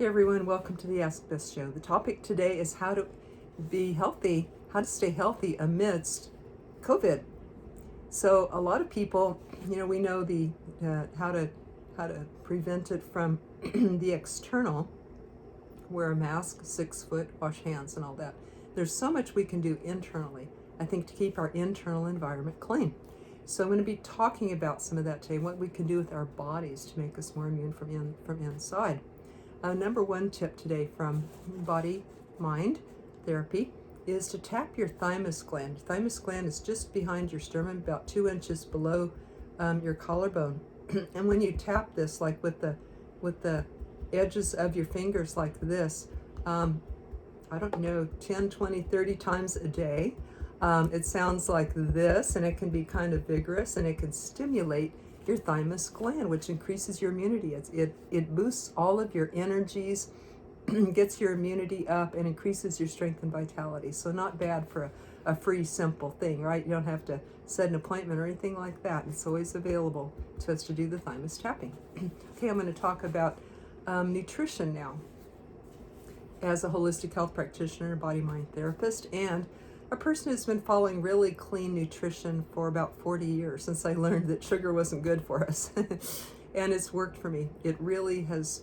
Hey everyone, welcome to the BESS Show. The topic today is how to be healthy, how to stay healthy amidst COVID. So a lot of people, we know the how to prevent it from the external, wear a mask, 6 foot, wash hands, and all that. There's so much we can do internally, I think, to keep our internal environment clean. So I'm going to be talking about some of that today, what we can do with our bodies to make us more immune from inside. Number one tip today from Body Mind Therapy is to tap your thymus gland. Your thymus gland is just behind your sternum, about 2 inches below your collarbone. And when you tap this, like with the edges of your fingers like this, I don't know, 10, 20, 30 times a day, it sounds like this, and it can be kind of vigorous, and it can stimulate your thymus gland, which increases your immunity. It boosts all of your energies, gets your immunity up, and increases your strength and vitality. So not bad for a free, simple thing, right? You don't have to set an appointment or anything like that. It's always available to us to do the thymus tapping. Okay, I'm going to talk about nutrition now. As a holistic health practitioner, body-mind therapist, and a person who's been following really clean nutrition for about 40 years since I learned that sugar wasn't good for us. And it's worked for me. It really has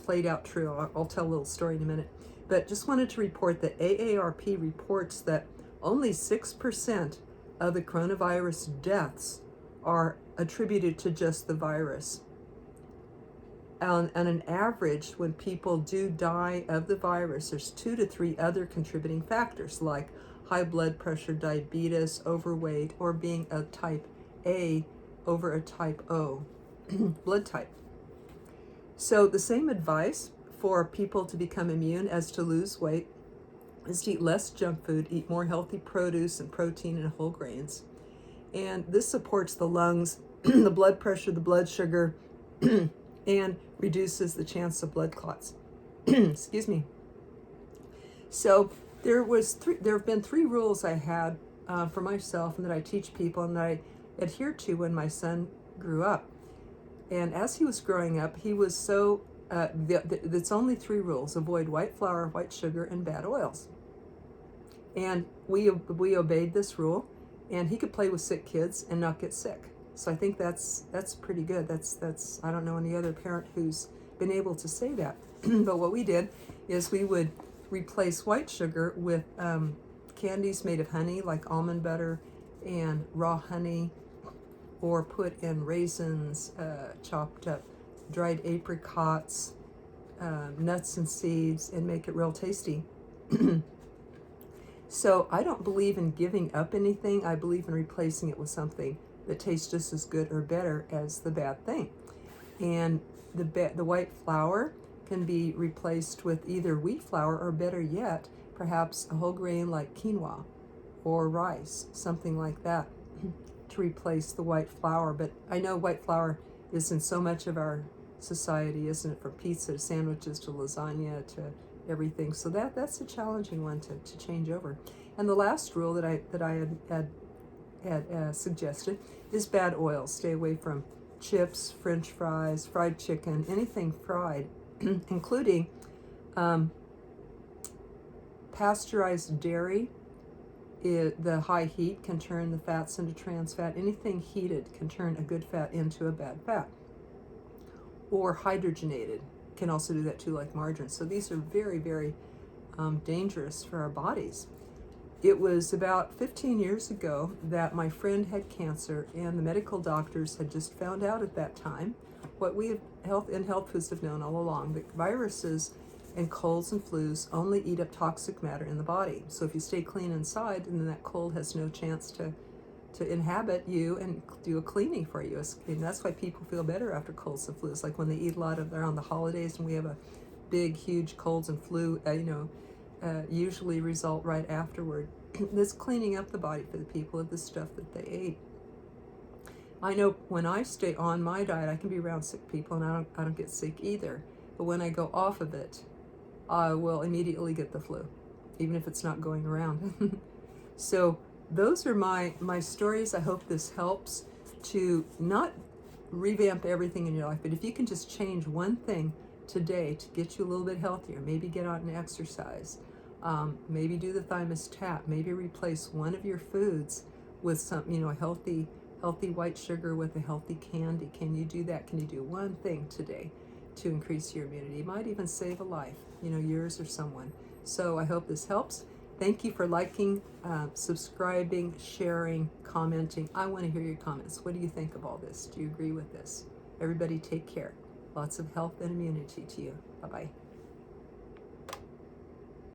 played out true. I'll tell a little story in a minute. But just wanted to report that AARP reports that only 6% of the coronavirus deaths are attributed to just the virus. On an average, when people do die of the virus, there's 2 to 3 other contributing factors like high blood pressure, diabetes, overweight, or being a type A over a type O blood type. So the same advice for people to become immune as to lose weight is to eat less junk food, eat more healthy produce and protein and whole grains. And this supports the lungs, the blood pressure, the blood sugar, and reduces the chance of blood clots. Excuse me. So there have been 3 rules I had for myself and that I teach people and that I adhere to when my son grew up. And as he was growing up, he was so, it's only 3 rules: avoid white flour, white sugar, and bad oils. And we obeyed this rule, and he could play with sick kids and not get sick. So I think that's pretty good. That's I don't know any other parent who's been able to say that. But what we did is we would replace white sugar with candies made of honey, like almond butter and raw honey, or put in raisins, chopped up dried apricots, nuts and seeds, and make it real tasty. So I don't believe in giving up anything. I believe in replacing it with something that tastes just as good or better as the bad thing. And the white flour can be replaced with either wheat flour or, better yet, perhaps a whole grain like quinoa or rice, something like that, to replace the white flour. But I know white flour is in so much of our society, isn't it? From pizza to sandwiches to lasagna to everything. So that's a challenging one to change over. And the last rule that I had suggested is bad oils. Stay away from chips, French fries, fried chicken, anything fried, including pasteurized dairy. The high heat can turn the fats into trans fat. Anything heated can turn a good fat into a bad fat. Or hydrogenated can also do that too, like margarine. So these are very, very dangerous for our bodies. It was about 15 years ago that my friend had cancer, and the medical doctors had just found out at that time what we in health foods have known all along, that viruses and colds and flus only eat up toxic matter in the body. So if you stay clean inside, then that cold has no chance to inhabit you and do a cleaning for you. And that's why people feel better after colds and flus. Like when they eat a lot of around the holidays, and we have a big, huge colds and flu, usually result right afterward. This cleaning up the body for the people of the stuff that they ate. I know when I stay on my diet, I can be around sick people and I don't get sick either. But when I go off of it, I will immediately get the flu, even if it's not going around. So those are my stories. I hope this helps to not revamp everything in your life, but if you can just change one thing today to get you a little bit healthier. Maybe get out and exercise. Maybe do the thymus tap. Maybe replace one of your foods with some, healthy white sugar with a healthy candy. Can you do that? Can you do one thing today to increase your immunity? It might even save a life, yours or someone. So I hope this helps. Thank you for liking, subscribing, sharing, commenting. I want to hear your comments. What do you think of all this? Do you agree with this? Everybody take care. Lots of health and immunity to you. Bye-bye.